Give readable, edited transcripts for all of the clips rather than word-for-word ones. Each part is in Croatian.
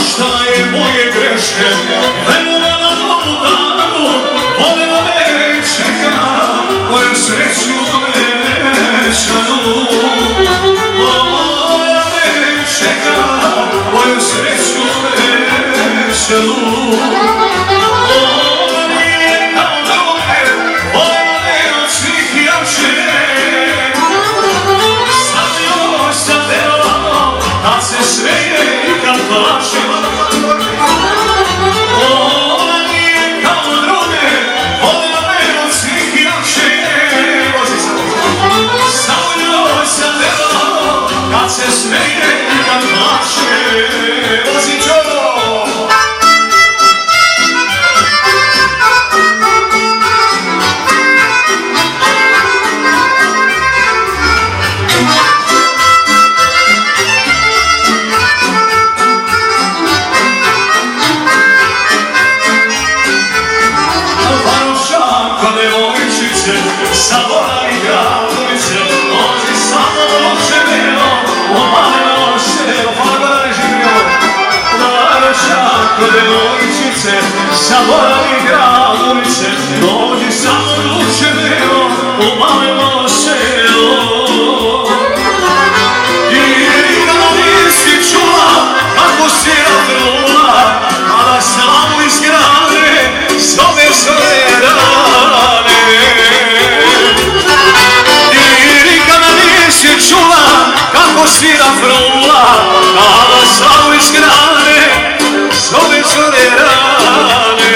Šta je moje greške, veoma na novu danu, voljela me čeka, moju sreću večanu. Voljela me čeka, moju sreću večanu. Ona nije kao druge, voljela me od svih jače. Sad joj sam verovano, kad se smeje i kad plače. Ona nije kao druge, voljela me od svih jače. Sad joj sam verovano, kad se smeje i kad plače. Vozi čoro! Zaboravi gradovice, noći samo luče meo, omaleno se, hvala da ne živio. Naročako devojčice, zaboravi gradovice, noći samo luče meo, omaleno se. I nikada nisi čula kako si natrula, kada slavu iz grane zove svoje rane. Čula kako si navrula, kada slavu iz grane zove svoje rane.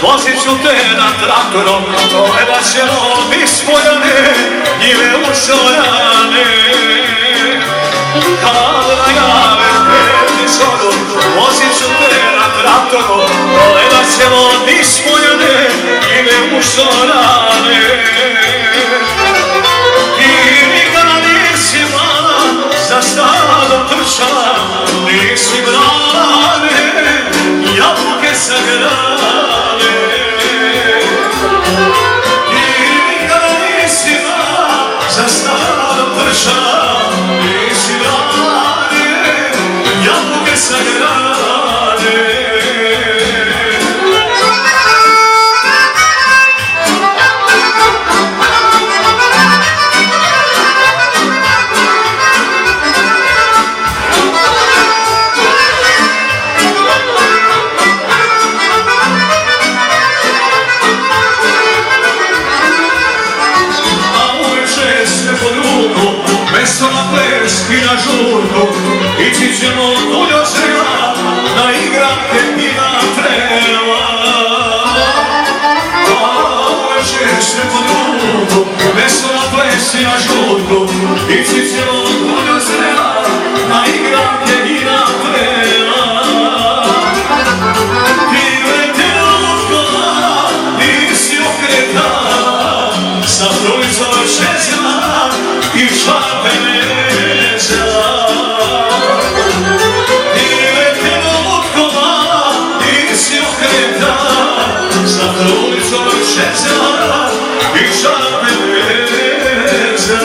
Vozit ću te na traktorom, gledat ćemo mi spojane, njive u šorane. Kada najave peti zoru, vozit ću te na traktorom, gledat ćemo mi spojane, njive u šorane. I nikada nisi mala, za stadom trčala, nisi brala me, jabuke sa grane. Za stadom trčala, nisi brane, jabuke sa grane. Mesto na ples i na žurku, ići ćemo do Jozela, na igranke i na trela. Uveče se pod ruku, mesto na ples i na žurku, ići ćemo do Jozela, na igranke i na trela. Ti letela od kola, nisi okretala, sa trojicom šezela i šlape meza. Ti letela od kola, nisi okretala, sa trojicom šezela i šlape meza.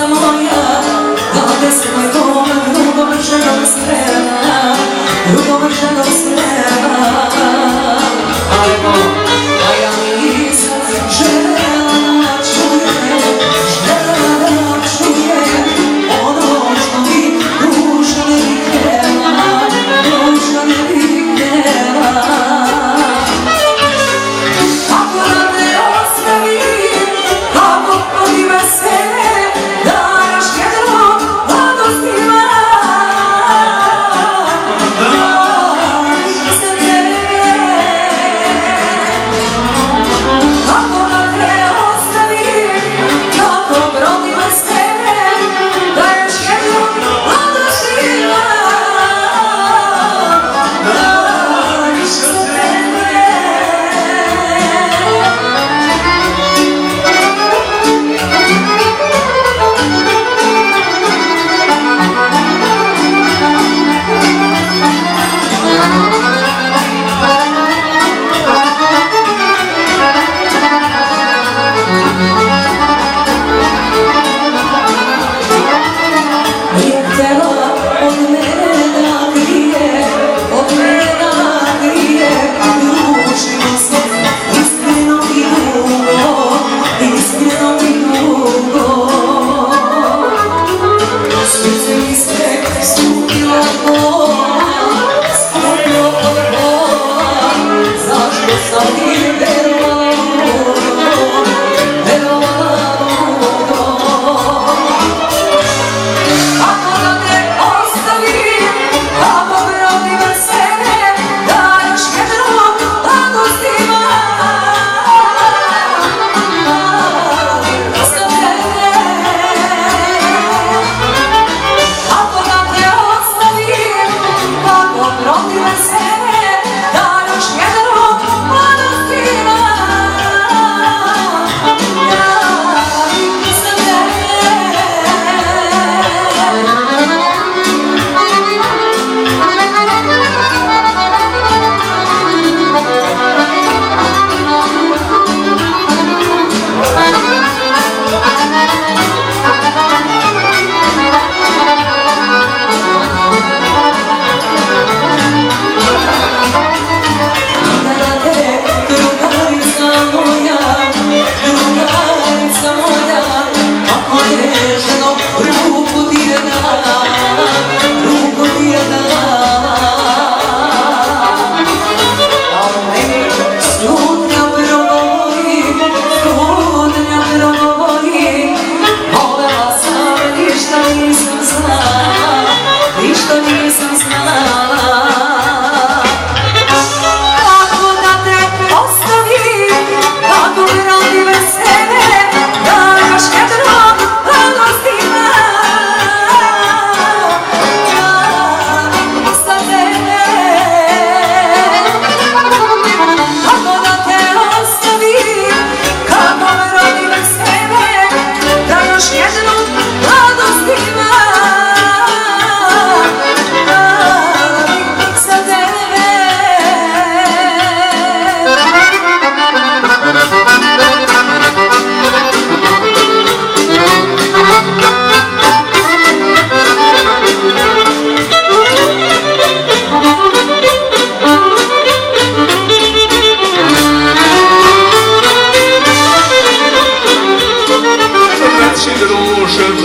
Moja, da bez mojeg doma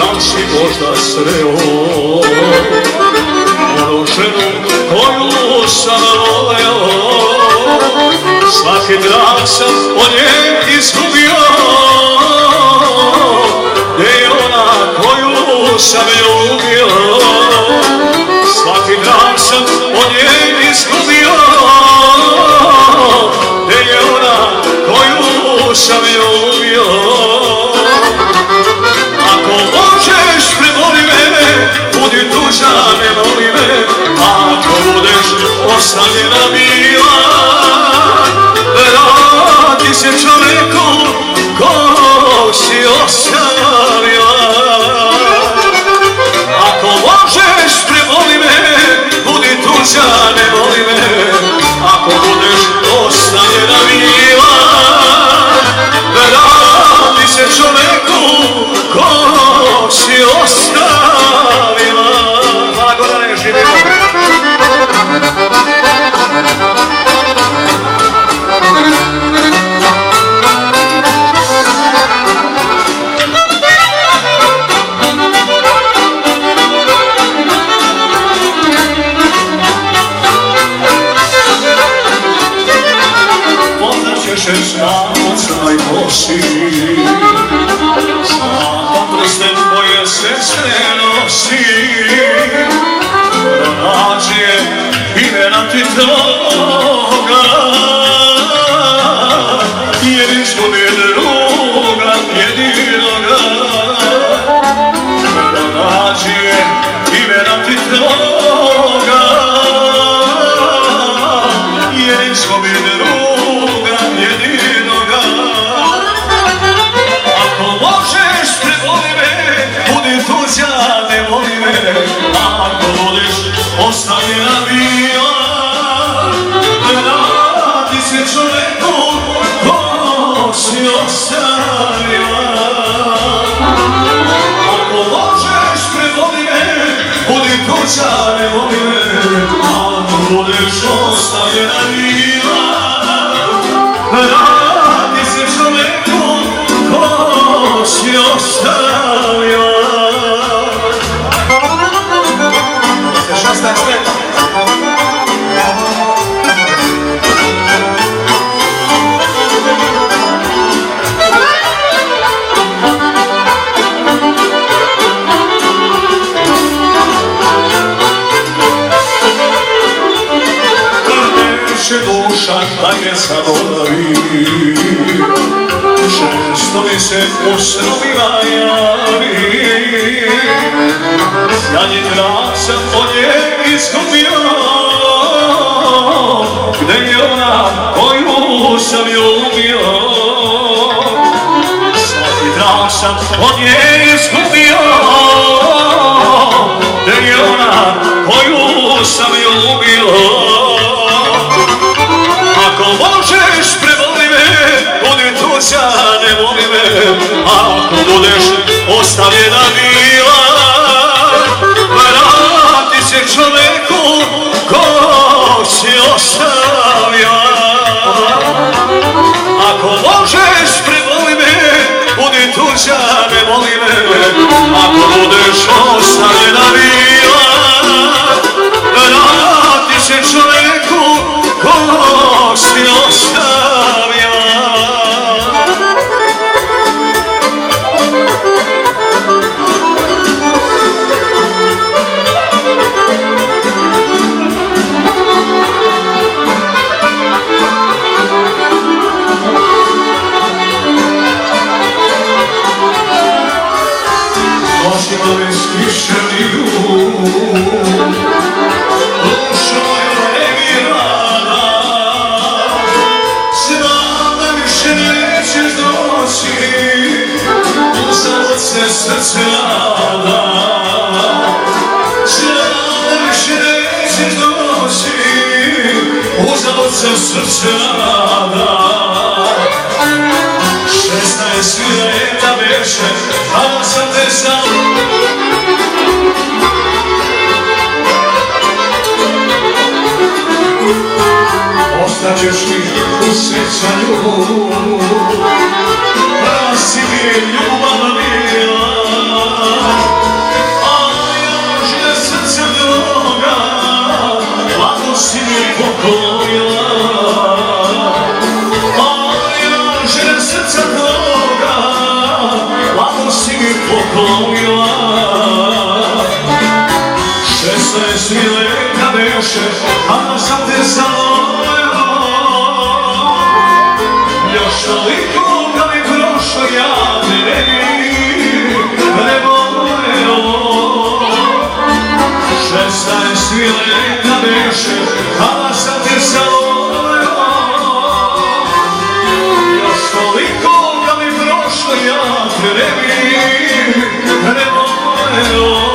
da li si možda sreo onu ženu koju sam voleo. Svaki dan sam od nje izgubio, gdje je ona koju sam ljubio. Svaki dan sam od nje izgubio, gdje je ona koju sam ljubio. Ako možeš prevoli me, budi tuža, ne voli me. Ako budeš ostavljena bila, vrati se čoveku ko si ostavila. Ako možeš prevoli me, budi tuža, ne voli me. Ako budeš ostavljena bila, vrati se čoveku ko si ostavila. Ako da ne živimo. Znaj nosi, znam prste tvoje sestre nosi. Pronađi je imena ti toga, jer izgubi druga jedinoga. Pronađi je imena ti toga, jer izgubi druga jedinoga. Ako možeš prevoli me, budi tuđa, ne voli me. Ako budeš ostavljena bila, vrati se čoveku ko si ostavila. Ako možeš prevoli me, budi tuđa, ne voli me. Ako budeš ostavljena bila, vrati se čoveku ko si ostavila. Duša da je zaboravi, često mi se u snovima javi. Zadnji trak sam od nje izgubio, gde je ona koju sam ljubio. Svaki trak sam od nje izgubio, gde je ona koju sam ljubio. Ako možeš prevoli me, budi tuđa, ne voli me. Ako budeš ostavljena bila, vrati se čoveku ko si ostavila. Ako možeš prevoli me, budi tuđa, ne voli me. Ako budeš ostavljena bila, vrati se čoveku ko si ostavila. Noćima me stišeliju, dušo joj ne mi rada. Znam da više nećeš doći, uzalud se srce nada. Znam da više nećeš doći, uzalud se srce nada. 16 leta beše, kada sam te sam. Ostaćeš mi u sjećanju, prava si mi ljubav bila. polomila. 16 leta beše, a sam te zavoleo. Još toliko kad mi prošlo, ja te ne voleo. 16 leta beše, a sam te zavoleo. Još toliko kad mi prošlo, ja te ne voleo.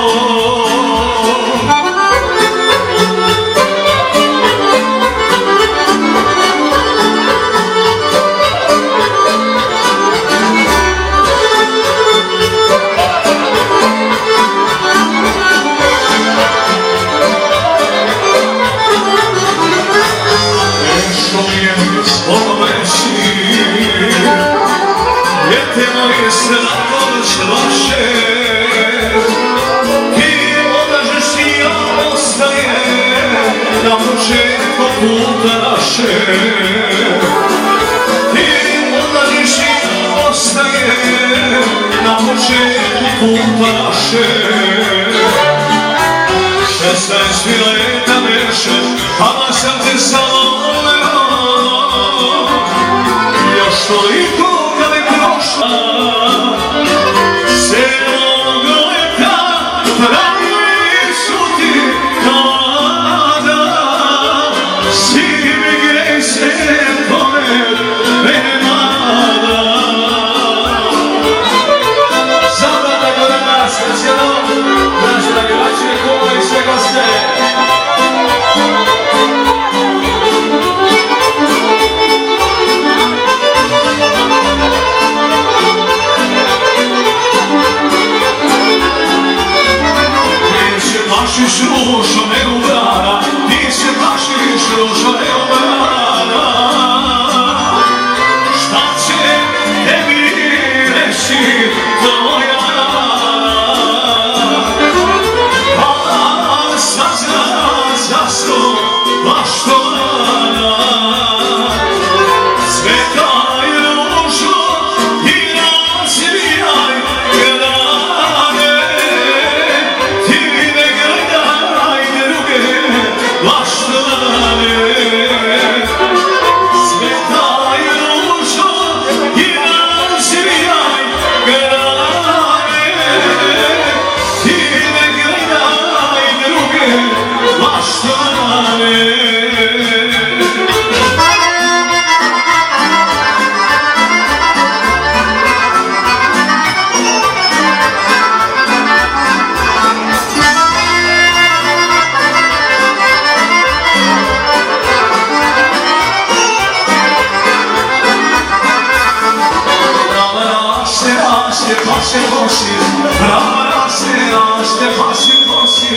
Na početku puta naše ti odlaziš i ostaje na početku puta naše. 16 leta beše, a sam te zavoleo. Još toliko kad je prošla celog leta pravi su ti pašiš ružo ne ubrana, ti se pašiš ružo ne ubrana. Šta će tebi reći tvoja rana? Pa sazna zašto baš to rana. Cvetaj ružo i razvijaj grane. Ti ne gledaj druge baš to rane. Cvetaj ružo i razvijaj grane. Ti ne gledaj druge baš to rane. Paše kosi, brava raste, paše kosi.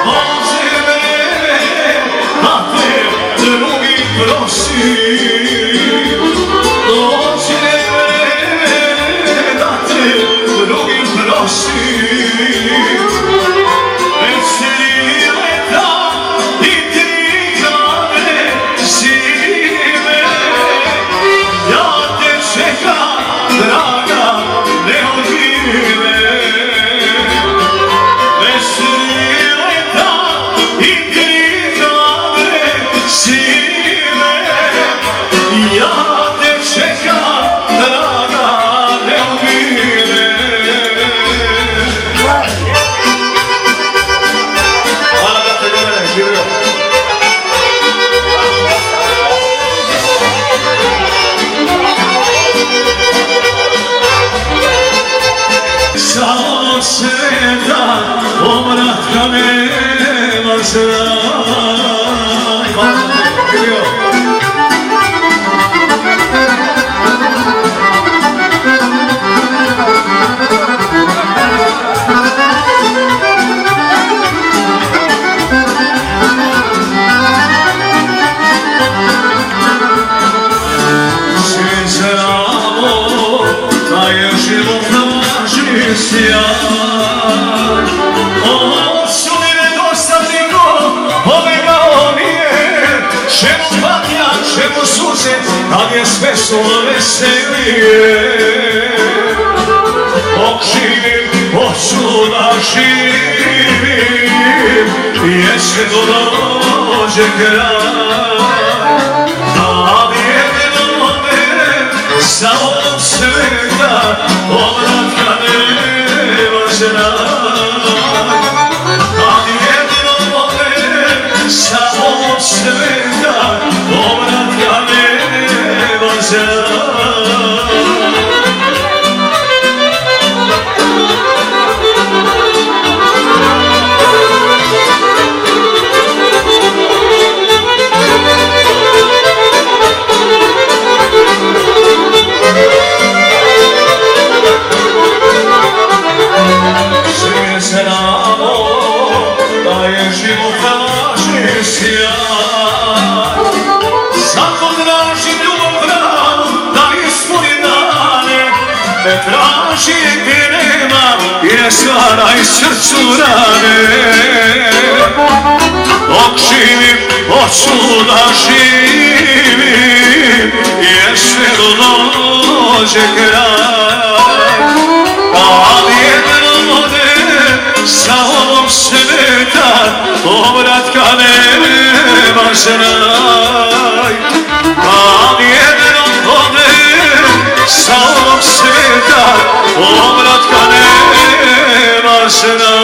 Može mene da te drugi prosi. Može mene da te drugi prosi. Već 3 leta i 3 dane zime. Ja te čekam, draga, ne odbij me. Već 3 leta i 3 dane zime. Ja te čekam, draga, ne odbij me. Hvala da te gledaj, živio. Samo sveta omratka nema zraj. Hvala da te živio. Svi znamo da je život važni sjaj. Ovo su mi nedostatniko, ovega nije. Čemu patnja, čemu suze, kad je sve su veselije. živim, jeszcze dođe kraj. Da jedno me sa ovog sveta povratka nema znaj. Da jedno me sa ovog sveta povratka nema znaj. Ne traži gdje nema, jer stvaraj srcu rane. Dok živim, hoću da živim, jer sve dođe kraj. Ali jedno ode sa ovog sveta, povratka nema znaj. Ali jedno ode sa ovog sveta, povratka nema znaj.